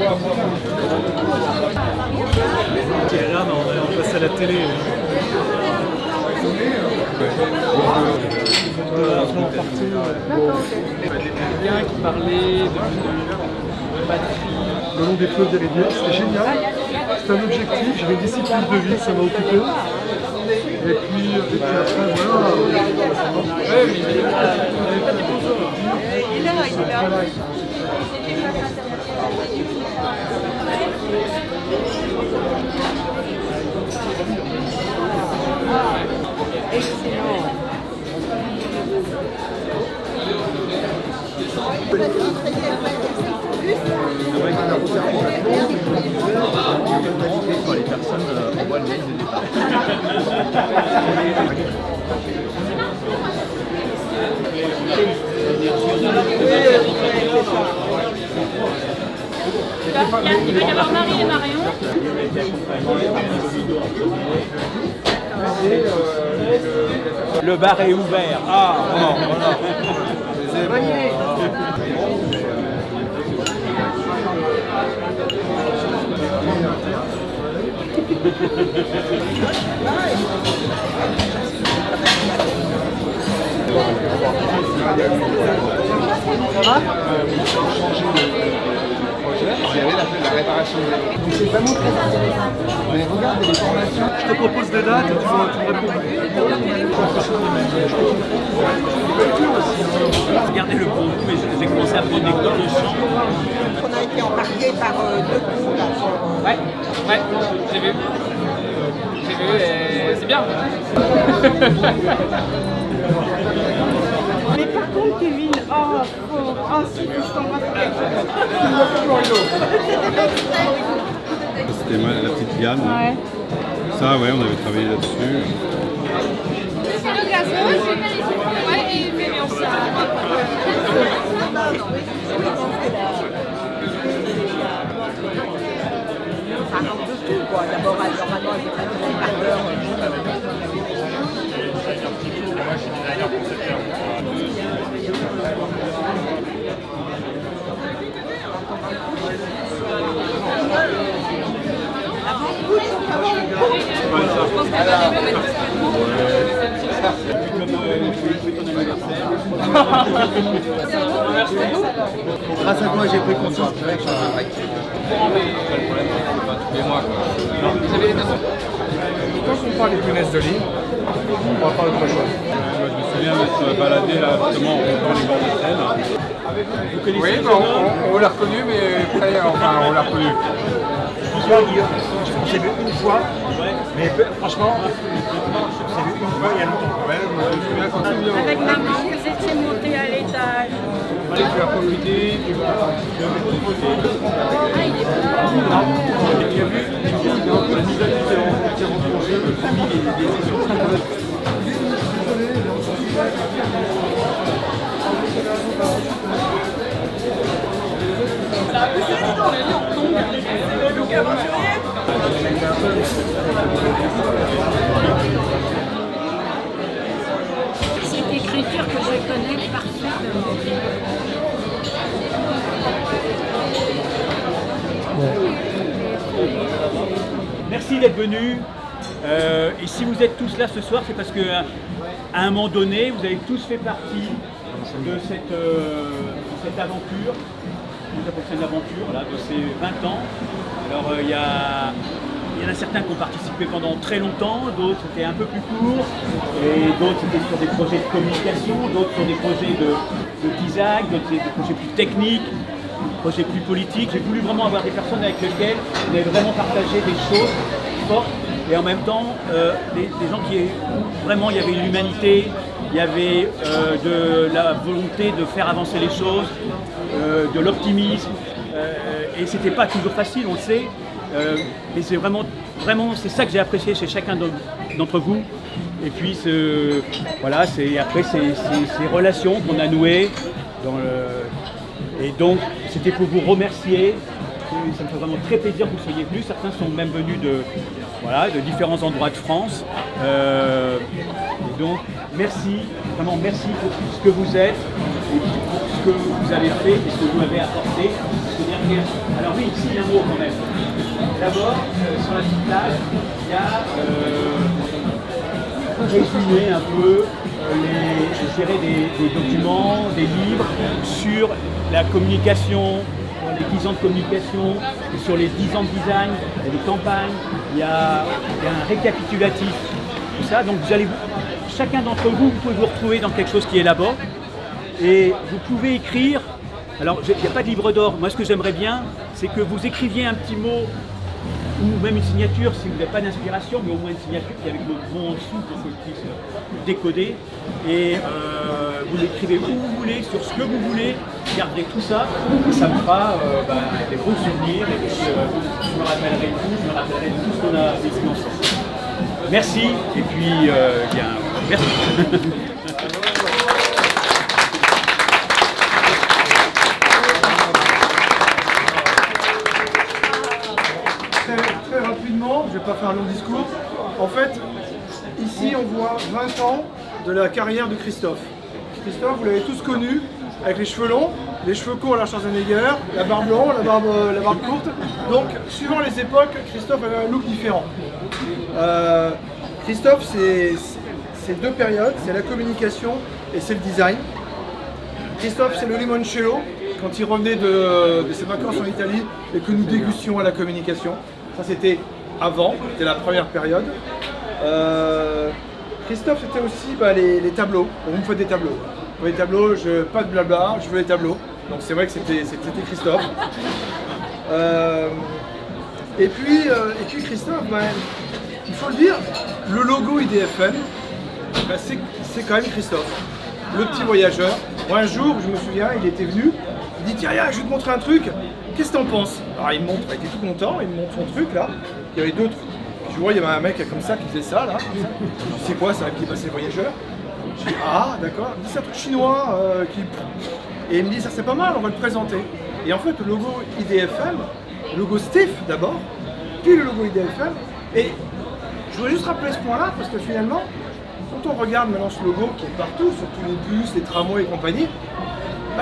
Regarde, on passe à la télé. Quelqu'un qui parlait de batterie. Le long des fleuves d'Éridier, c'était génial. C'était un objectif, j'avais une discipline de vie, ça m'a occupé. Et puis après, voilà. Ouais, mais il avait pas dit bonjour. Il est là, il est là. Excellent. Pour les personnes en voie de mail de départ. Il va y avoir Marie et Marion. Le bar est ouvert. Ah, voilà. La réparation. Donc c'est vraiment très intéressant. Mais regarde les formations. Je te propose des dates et tu réponds. Regardez le bon coup, et j'ai commencé à prendre des cours de chant. On a été embarqué par deux coups là. Ouais, j'ai vu. Et c'est bien. Mais par contre, Kevin, si, je t'embrasse. C'était la petite Liane. Ouais. Ça, ouais, on avait travaillé là-dessus. C'est le gazon, ouais, et bébé en ça. Ça manque de tout, quoi. D'abord, normalement, elle est pas par l'heure. Grâce à toi, j'ai pris conscience qu'il fallait que je change de break. Quand on parle des punaises de lit, on ne parle pas d'autre chose. Je me souviens d'être baladé là, justement, en montant les bords de Seine. Vous connaissez Oui, on l'a reconnu, mais après, enfin, on l'a reconnu. J'ai vu une fois, mais franchement, j'ai vu une fois il y a longtemps. Ouais, moi, je me souviens quand tu viens. Avec maman, vous étiez monté à l'étage. Tu as profité, tu vas mettre côté. Ah, il est là. Tu as vu, la nouvelle qui est rentrée, le famille, les sessions. Cette écriture que je connais parfaitement. Merci d'être venus. Et si vous êtes tous là ce soir, c'est parce qu'à un moment donné, vous avez tous fait partie de cette aventure. C'est une aventure là, de ces 20 ans. Alors il y en a certains qui ont participé pendant très longtemps, d'autres c'était un peu plus court, et d'autres c'était sur des projets de communication, d'autres sur des projets de design, d'autres des projets plus techniques, des projets plus politiques. J'ai voulu vraiment avoir des personnes avec lesquelles on avait vraiment partagé des choses fortes, et en même temps des gens qui vraiment, il y avait une humanité, il y avait de la volonté de faire avancer les choses, de l'optimisme, et c'était pas toujours facile, on le sait, mais c'est vraiment c'est ça que j'ai apprécié chez chacun d'entre vous. Et puis voilà, après ces relations qu'on a nouées et donc c'était pour vous remercier. Ça me fait vraiment très plaisir que vous soyez venus. Certains sont même venus de différents endroits de France. Et donc, merci, vraiment merci pour tout ce que vous êtes, et pour ce que vous avez fait et ce que vous m'avez apporté. Alors oui, ici, il y a un mot quand même. D'abord, sur la petite page, il y a résumé un peu je dirais des documents, des livres sur la communication, les 10 ans de communication, sur les 10 ans de design, les campagnes. Il y a un récapitulatif, tout ça. Donc vous allez, chacun d'entre vous, vous pouvez vous retrouver dans quelque chose qui est là-bas. Et vous pouvez écrire. Alors, il n'y a pas de livre d'or. Moi, ce que j'aimerais bien, c'est que vous écriviez un petit mot ou même une signature si vous n'avez pas d'inspiration, mais au moins une signature qui est avec le mot en dessous pour que je puisse décoder. Et vous l'écrivez où vous voulez, sur ce que vous voulez, garderez tout ça, et ça me fera des beaux souvenirs. Et puis, je me rappellerai de tout ce qu'on a vécu ensemble. Merci, et puis, bien, merci. Très rapidement, je ne vais pas faire un long discours. En fait, ici on voit 20 ans de la carrière de Christophe. Christophe, vous l'avez tous connu, avec les cheveux longs, les cheveux courts à la Schwarzenegger, la barbe longue, la barbe courte. Donc, suivant les époques, Christophe avait un look différent. Christophe, c'est deux périodes, c'est la communication et c'est le design. Christophe, c'est le limoncello, quand il revenait de ses vacances en Italie et que nous dégustions à la communication. Ça, c'était avant, c'était la première période. Christophe, c'était aussi les tableaux. Vous me faites des tableaux. Pour les tableaux, pas de blabla, je veux les tableaux. Donc c'est vrai que c'était Christophe. Et puis Christophe, il faut le dire, le logo IDFM, c'est quand même Christophe. Le petit voyageur. Moi, un jour, je me souviens, il était venu, il dit tiens, je vais te montrer un truc, qu'est-ce que t'en penses? Alors il me montre, il était tout content, il me montre son truc là, il y avait d'autres. Je vois, il y avait un mec comme ça qui faisait ça là. Je dis c'est quoi ça qui passait voyageur? Je dis ah d'accord, il me dit c'est un truc chinois Et il me dit ça c'est pas mal, on va le présenter. Et en fait le logo IDFM, le logo Stiff d'abord, puis le logo IDFM. Et je voudrais juste rappeler ce point là parce que finalement, quand on regarde maintenant ce logo qui est partout, sur tous les bus, les tramways et compagnie,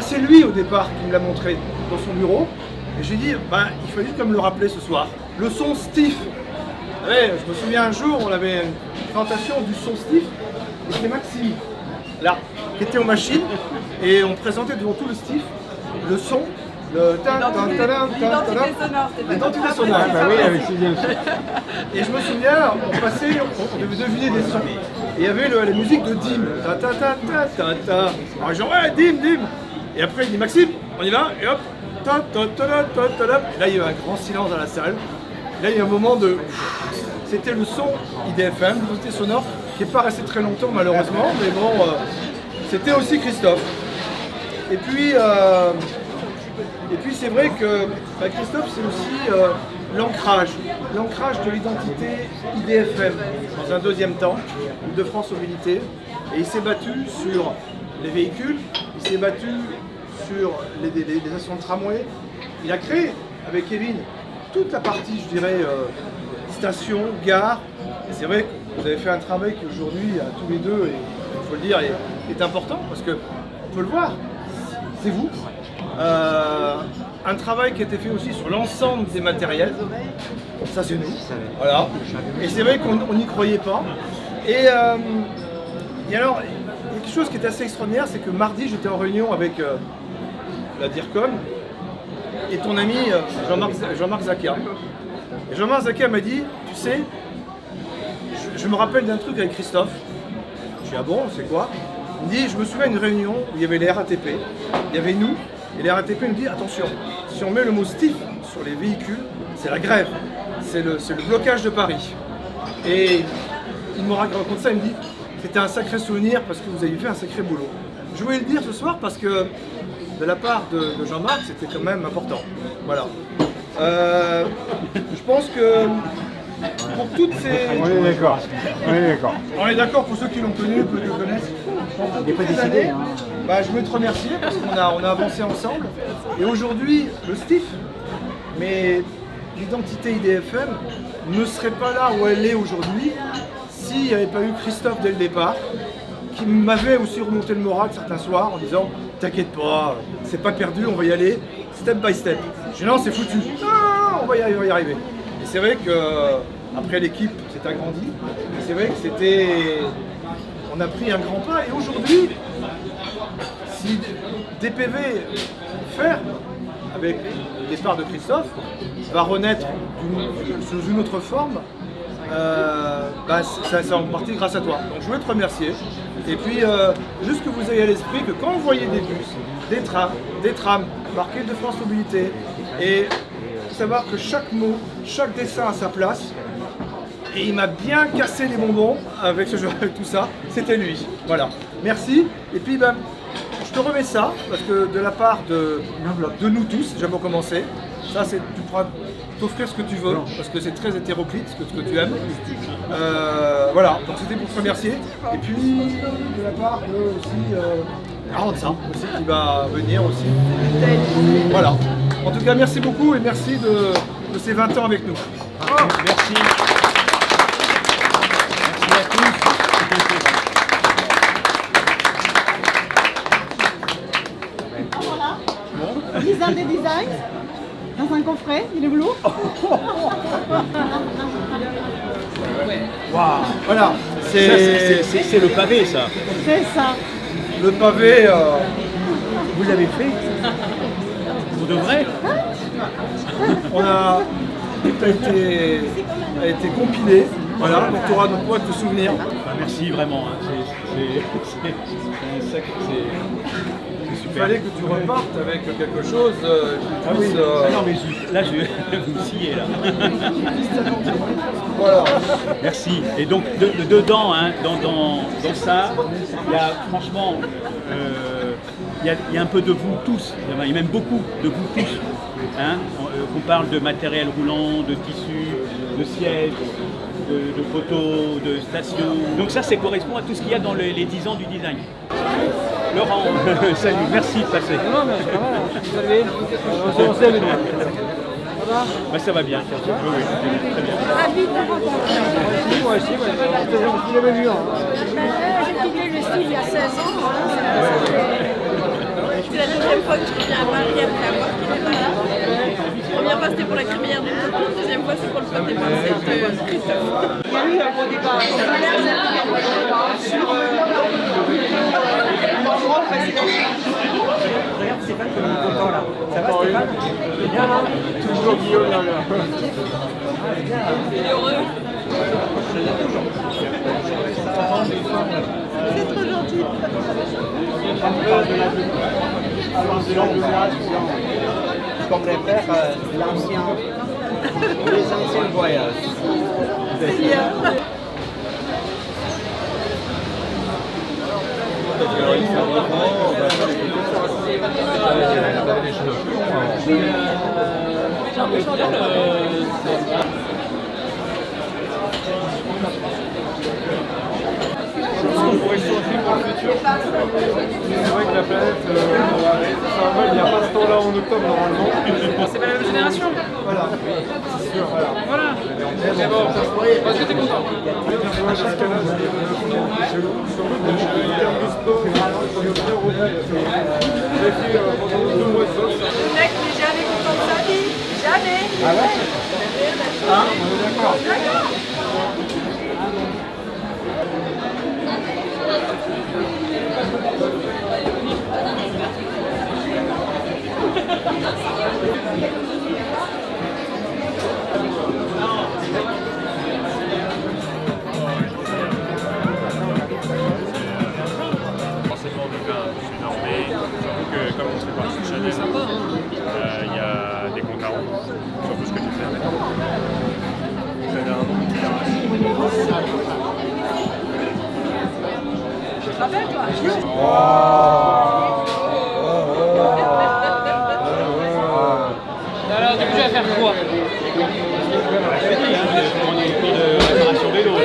c'est lui au départ qui me l'a montré dans son bureau. Et j'ai dit, il fallait juste comme le rappeler ce soir. Le son Stiff. Ouais, je me souviens un jour, on avait une présentation du son Stiff, et c'était Maxime, là, qui était aux machines, et on présentait devant tout le Stiff le son, l'identité sonore. Oui, avec Sylvia. Et je me souviens, on devait deviner des sons. Et il y avait la musique de Dim. Alors les gens, ouais, Dim. Et après il dit Maxime, on y va, et hop. Et là il y a eu un grand silence dans la salle. Là il y a eu un moment de... C'était le son IDFM, l'identité sonore, qui n'est pas resté très longtemps malheureusement, mais bon, c'était aussi Christophe. Et puis c'est vrai que Christophe, c'est aussi l'ancrage de l'identité IDFM dans un deuxième temps, de France Mobilité. Et il s'est battu sur les véhicules, il s'est battu sur les stations de tramway. Il a créé, avec Kevin, toute la partie, je dirais, station, gare. Et c'est vrai que vous avez fait un travail qui aujourd'hui, à tous les deux, il faut le dire, est important, parce qu'on peut le voir, c'est vous. Un travail qui a été fait aussi sur l'ensemble des matériels, ça c'est nous, voilà. Et c'est vrai qu'on n'y croyait pas. Et alors, il y a quelque chose qui est assez extraordinaire, c'est que mardi j'étais en réunion avec la DIRCOM et ton ami Jean-Marc Zakia. Et Jean-Marc Zakia m'a dit, tu sais, je me rappelle d'un truc avec Christophe. Je dis ah bon, c'est quoi? Il me dit, je me souviens d'une réunion où il y avait les RATP, il y avait nous, et les RATP nous dit attention, si on met le mot stiff sur les véhicules, c'est la grève, c'est le blocage de Paris. Et il me raconte ça, il me dit c'était un sacré souvenir parce que vous avez fait un sacré boulot. Je voulais le dire ce soir parce que de la part de Jean-Marc, c'était quand même important. Voilà. Je pense que pour toutes ces... On est d'accord. On est d'accord pour ceux qui l'ont connu, ceux qui le connaissent. Il n'est pas décidé. Je voulais te remercier parce qu'on a avancé ensemble. Et aujourd'hui, le Stiff, mais l'identité IDFM ne serait pas là où elle est aujourd'hui s'il n'y avait pas eu Christophe dès le départ, qui m'avait aussi remonté le moral certains soirs en disant t'inquiète pas, c'est pas perdu, on va y aller step by step. Je dis non, c'est foutu, non, on va y arriver. Et c'est vrai que après l'équipe s'est agrandie, c'est vrai que on a pris un grand pas et aujourd'hui, si DPV Fer, avec le départ de Christophe, va renaître sous une autre forme, c'est en partie grâce à toi. Donc je voulais te remercier. Et puis, juste que vous ayez à l'esprit que quand vous voyez des bus, des trams marqués de France Mobilité, et savoir que chaque mot, chaque dessin a sa place, et il m'a bien cassé les bonbons avec ce jeu, avec tout ça, c'était lui. Voilà. Merci. Et puis, je te remets ça, parce que de la part de nous tous, j'aime commencer. Ça, tu pourras t'offrir ce que tu veux, parce que c'est très hétéroclite, ce que tu aimes. Voilà, donc c'était pour te remercier. Et puis, de la part de aussi Arantza, aussi, qui va venir aussi. Voilà. En tout cas, merci beaucoup et merci de ces 20 ans avec nous. Merci. Merci à tous. Design des designs, dans un coffret, il est bleu. Wow. Voilà, c'est le pavé, ça. C'est ça. le pavé. Vous l'avez fait? Pour de vrai? Tout a été compilé. Voilà, donc tu auras de quoi te souvenir. Merci vraiment. Il fallait que tu repartes avec quelque chose qui puisse, non mais là vous me sciez là. Voilà. Merci. Et donc dedans, hein, dans ça, il y a franchement, il y a un peu de vous tous. Il y a même beaucoup de vous tous. Hein, qu'on parle de matériel roulant, de tissus, de sièges, de photos, de stations. Donc ça correspond à tout ce qu'il y a dans les 10 ans du design. Laurent, salut, merci de passer. Non, mais ça va, vous savez, on s'aime. Ça va? Bah, ça va bien, oui, très bien. Ravi de vous rencontrer. Moi aussi, je l'avais vu. J'ai quitté le style il y a 16 ans. C'est la deuxième fois que je viens à Paris après avoir quitté là. La première fois c'était pour la crémière d'une copine, la deuxième fois c'est pour le fête des Marseillais de Christophe. Il y a eu un gros débat sur regarde Stéphane comme il est content là. Ça va Stéphane? Bien là. Toujours Guillaume là. Il est heureux. C'est trop gentil. Comme les pères, les anciens voyages. C'est bien. On pourrait changer pour le futur. C'est vrai que la planète, il n'y a pas ce temps-là en octobre normalement. C'est pas la même génération. Voilà, c'est sûr. Voilà. Mais bon, est-ce que t'es content? Moi, jusqu'à là, sur le terme de sport, je suis bien revenu. J'ai fait pendant 2 mois de boxe. Le mec n'est jamais content de sa vie. Jamais. Ah ouais? Hein? On est d'accord. D'accord. Forcément du vin, je suis normé, surtout que comme on fait partie de Chanel, il y a des comptes à rendre sur tout ce que tu fais. Vous avez un nom de Tu te rappelles toi? Alors, du coup, tu vas faire quoi? On est cours de réparation vélo là.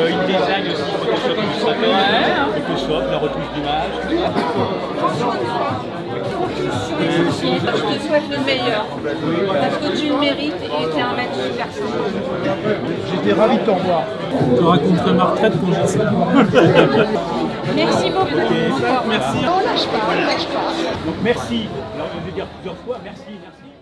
InDesign aussi, Photoshop illustrateur, Photoshop, la retouche d'image. Gauthier, je te souhaite le meilleur. Parce que tu le mérites et tu es un mec super sympa. J'étais ravi de te revoir. Je raconterai ma retraite quand j'y serai. Merci beaucoup. Merci. On lâche pas, on lâche pas. Donc merci. Alors je vais dire plusieurs fois merci, merci.